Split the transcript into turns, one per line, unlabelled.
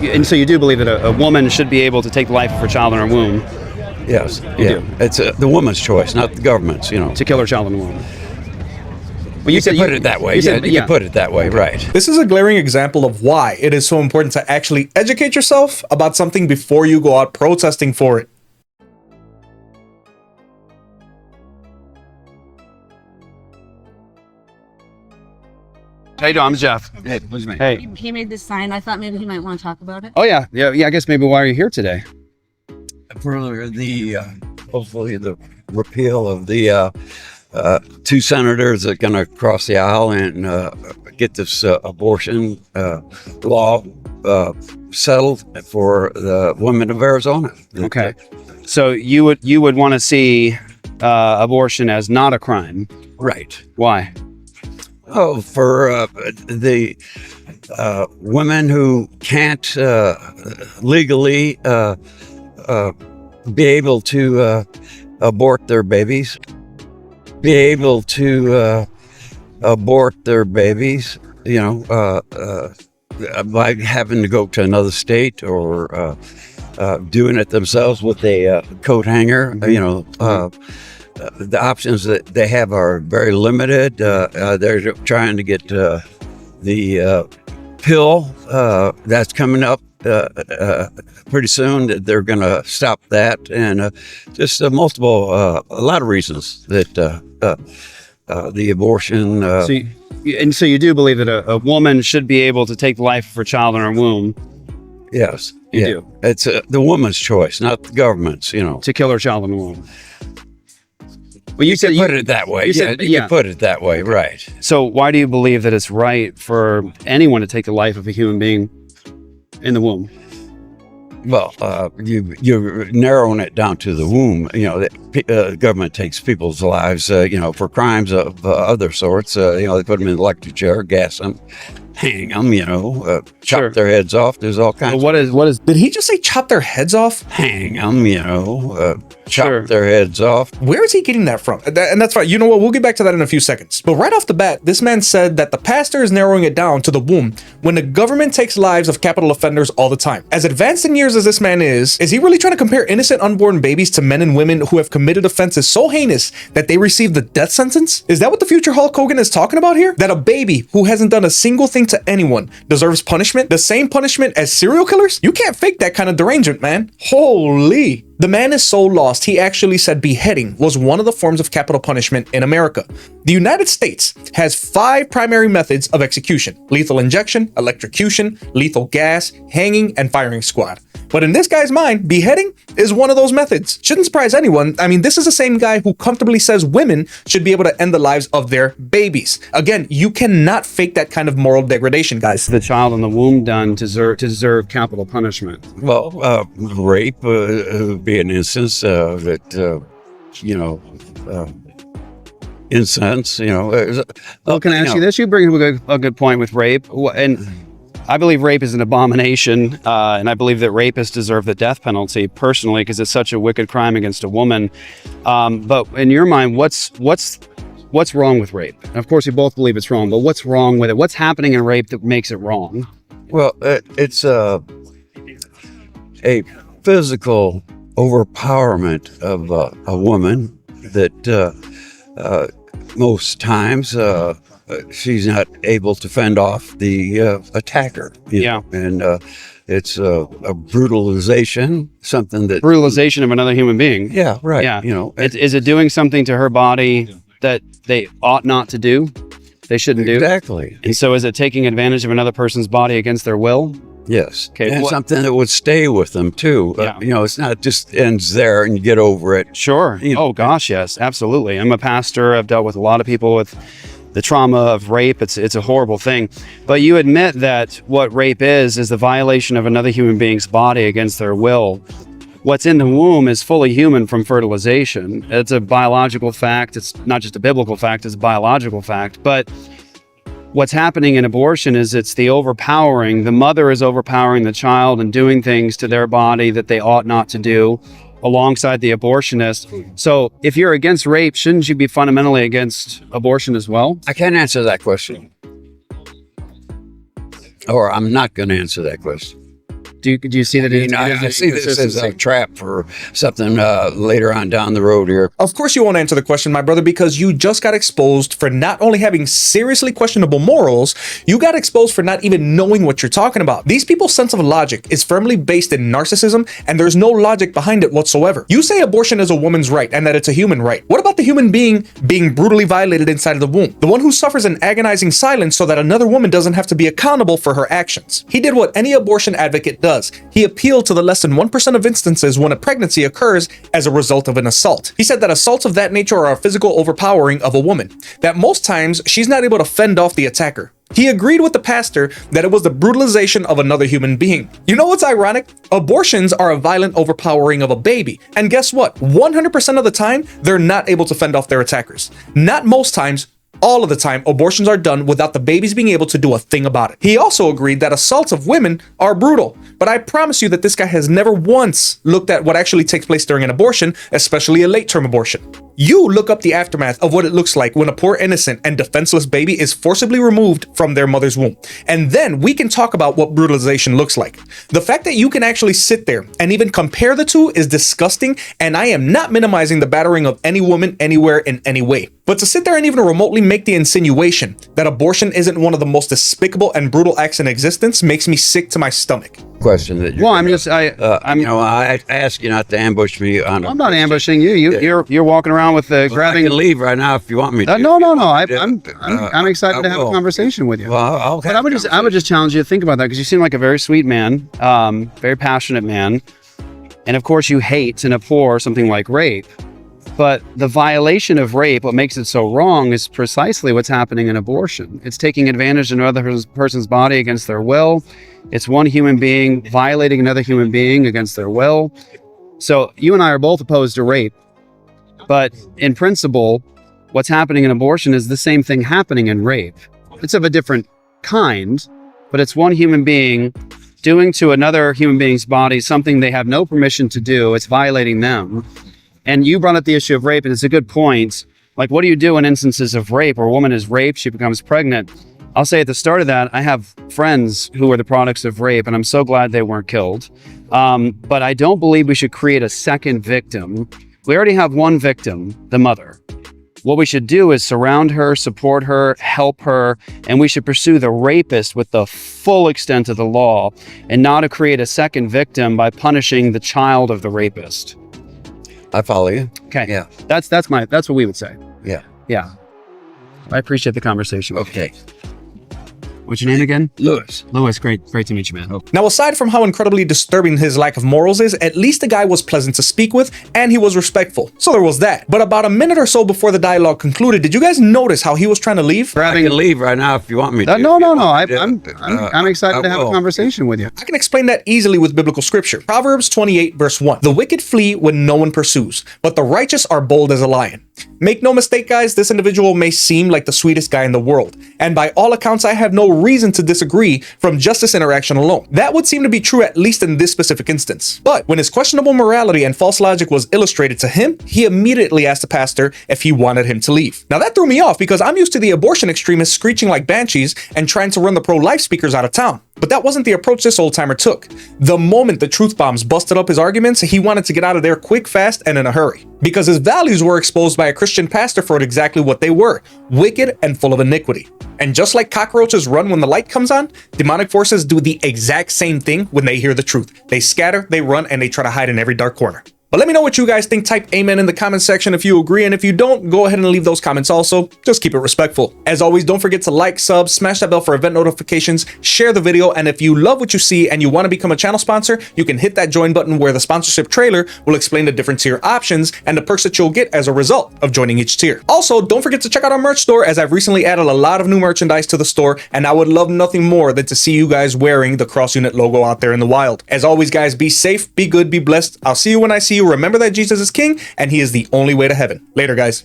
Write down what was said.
And so you do believe that a woman should be able to take the life of her child in her womb?
Yes.
You do.
It's the woman's choice, not the government's,
To kill her child in the womb.
Well, you can put it that way. You can put it that way, right.
This is a glaring example of why it is so important to actually educate yourself about something before you go out protesting for it.
How you doing? I'm Jeff.
Hey, what's your name?
Hey.
He made this sign. I thought maybe he might want to talk about it.
Oh yeah. I guess maybe why are you here today?
For the hopefully the repeal of the two senators that are going to cross the aisle and get this abortion law settled for the women of Arizona.
Okay. So you would want to see abortion as not a crime.
Right.
Why?
Oh, for the women who can't legally be able to abort their babies, by having to go to another state or doing it themselves with a coat hanger, the options that they have are very limited. They're trying to get the pill that's coming up pretty soon. That they're going to stop that, and just a lot of reasons that the abortion.
So you do believe that a woman should be able to take the life of her child in her womb?
Yes,
you do.
It's the woman's choice, not the government's.
To kill her child in the womb.
Well, you can put it that way. You can put it that way, right.
So why do you believe that it's right for anyone to take the life of a human being in the womb?
Well, you're narrowing it down to the womb. The government takes people's lives, for crimes of other sorts. They put them in the electric chair, gas them, hang them, chop their heads off. There's all kinds.
What is?
Did he just say chop their heads off?
Hang them, chop their heads off.
Where is he getting that from? And that's fine. You know what? We'll get back to that in a few seconds. But right off the bat, this man said that the pastor is narrowing it down to the womb when the government takes lives of capital offenders all the time. As advanced in years as this man is he really trying to compare innocent unborn babies to men and women who have committed offenses so heinous that they receive the death sentence? Is that what the future Hulk Hogan is talking about here? That a baby who hasn't done a single thing to anyone deserves punishment? The same punishment as serial killers? You can't fake that kind of derangement, man. Holy. The man is so lost, he actually said beheading was one of the forms of capital punishment in America. The United States has 5 primary methods of execution: lethal injection, electrocution, lethal gas, hanging, and firing squad. But in this guy's mind, beheading is one of those methods. Shouldn't surprise anyone. I mean, this is the same guy who comfortably says women should be able to end the lives of their babies. Again, you cannot fake that kind of moral degradation, guys.
The child in the womb done to deserve capital punishment?
Well, rape would be an instance that, incense,
Well, can I ask you this? You bring up a good point with rape. And I believe rape is an abomination, and I believe that rapists deserve the death penalty personally because it's such a wicked crime against a woman. But in your mind, what's wrong with rape? And of course, you both believe it's wrong, but what's wrong with it? What's happening in rape that makes it wrong?
Well, it's a physical overpowerment of a woman that
most times she's not able to fend off the attacker.
Yeah.
And it's a brutalization, something that...
Brutalization of another human being.
Yeah, right.
Yeah.
You know, is it doing something to her body that they ought not to do? They shouldn't do?
Exactly.
And so is it taking advantage of another person's body against their will?
Yes.
Okay.
And something that would stay with them too.
Yeah.
You know, it's not just ends there and you get over it.
Sure.
You know,
Oh gosh, yes, absolutely. I'm a pastor. I've dealt with a lot of people with the trauma of rape. It's a horrible thing. But you admit that what rape is the violation of another human being's body against their will. What's in the womb is fully human from fertilization. It's a biological fact. It's not just a biblical fact, it's a biological fact. But what's happening in abortion is it's the overpowering. The mother is overpowering the child and doing things to their body that they ought not to do alongside the abortionist. So if you're against rape, shouldn't you be fundamentally against abortion as well?
I can't answer that question. Or I'm not going to answer that question.
Do you see that?
I see this as a trap for something later on down the road here.
Of course you won't answer the question, my brother, because you just got exposed for not only having seriously questionable morals, you got exposed for not even knowing what you're talking about. These people's sense of logic is firmly based in narcissism, and there's no logic behind it whatsoever. You say abortion is a woman's right and that it's a human right. What about the human being brutally violated inside of the womb? The one who suffers in agonizing silence so that another woman doesn't have to be accountable for her actions. He did what any abortion advocate does. He appealed to the less than 1% of instances when a pregnancy occurs as a result of an assault. He said that assaults of that nature are a physical overpowering of a woman, that most times she's not able to fend off the attacker. He agreed with the pastor that it was the brutalization of another human being. You know what's ironic? Abortions are a violent overpowering of a baby. And guess what? 100% of the time, they're not able to fend off their attackers. Not most times, all of the time, abortions are done without the babies being able to do a thing about it. He also agreed that assaults of women are brutal, but I promise you that this guy has never once looked at what actually takes place during an abortion, especially a late-term abortion. You look up the aftermath of what it looks like when a poor innocent and defenseless baby is forcibly removed from their mother's womb. And then we can talk about what brutalization looks like. The fact that you can actually sit there and even compare the two is disgusting, and I am not minimizing the battering of any woman anywhere in any way. But to sit there and even remotely make the insinuation that abortion isn't one of the most despicable and brutal acts in existence makes me sick to my stomach.
Question that
Well, I'm
I ask you not to ambush me on.
I'm not ambushing you. You're walking around with grabbing.
I can leave right now if you want me to.
No. I'm excited to have a conversation with you.
Well,
But I would just challenge you to think about that, because you seem like a very sweet man, very passionate man, and of course you hate and abhor something like rape. But the violation of rape, what makes it so wrong, is precisely what's happening in abortion. It's taking advantage of another person's body against their will. It's one human being violating another human being against their will. So you and I are both opposed to rape. But in principle, what's happening in abortion is the same thing happening in rape. It's of a different kind, but it's one human being doing to another human being's body something they have no permission to do. It's violating them. And you brought up the issue of rape, and it's a good point. Like, what do you do in instances of rape where a woman is raped, she becomes pregnant? I'll say at the start of that, I have friends who are the products of rape, and I'm so glad they weren't killed. But I don't believe we should create a second victim. We already have one victim, the mother. What we should do is surround her, support her, help her, and we should pursue the rapist with the full extent of the law, and not to create a second victim by punishing the child of the rapist.
I follow you.
Okay.
Yeah.
That's what we would say.
Yeah.
Yeah. I appreciate the conversation.
Okay.
What's your name again?
Lewis.
Lewis, great to meet you, man.
Now, aside from how incredibly disturbing his lack of morals is, at least the guy was pleasant to speak with, and he was respectful. So there was that. But about a minute or so before the dialogue concluded, did you guys notice how he was trying to leave?
I can leave right now if you want me to.
No. I'm excited to have a conversation with you.
I can explain that easily with biblical scripture. Proverbs 28 verse 1. The wicked flee when no one pursues, but the righteous are bold as a lion. Make no mistake, guys, this individual may seem like the sweetest guy in the world. And by all accounts, I have no reason to disagree from just this interaction alone. That would seem to be true, at least in this specific instance. But when his questionable morality and false logic was illustrated to him, he immediately asked the pastor if he wanted him to leave. Now that threw me off, because I'm used to the abortion extremists screeching like banshees and trying to run the pro-life speakers out of town. But that wasn't the approach this old timer took. The moment the truth bombs busted up his arguments, he wanted to get out of there quick, fast, and in a hurry. Because his values were exposed by a Christian pastor for exactly what they were: wicked and full of iniquity. And just like cockroaches run when the light comes on, demonic forces do the exact same thing when they hear the truth. They scatter, they run, and they try to hide in every dark corner. But let me know what you guys think. Type amen in the comment section if you agree, and if you don't, go ahead and leave those comments also. Just keep it respectful. As always, don't forget to like, sub, smash that bell for event notifications, share the video, and if you love what you see and you want to become a channel sponsor, you can hit that join button where the sponsorship trailer will explain the different tier options and the perks that you'll get as a result of joining each tier. Also, don't forget to check out our merch store, as I've recently added a lot of new merchandise to the store, and I would love nothing more than to see you guys wearing the Cross Unit logo out there in the wild. As always, guys, be safe, be good, be blessed. I'll see you when I see you. Remember that Jesus is King, and he is the only way to heaven. Later, guys.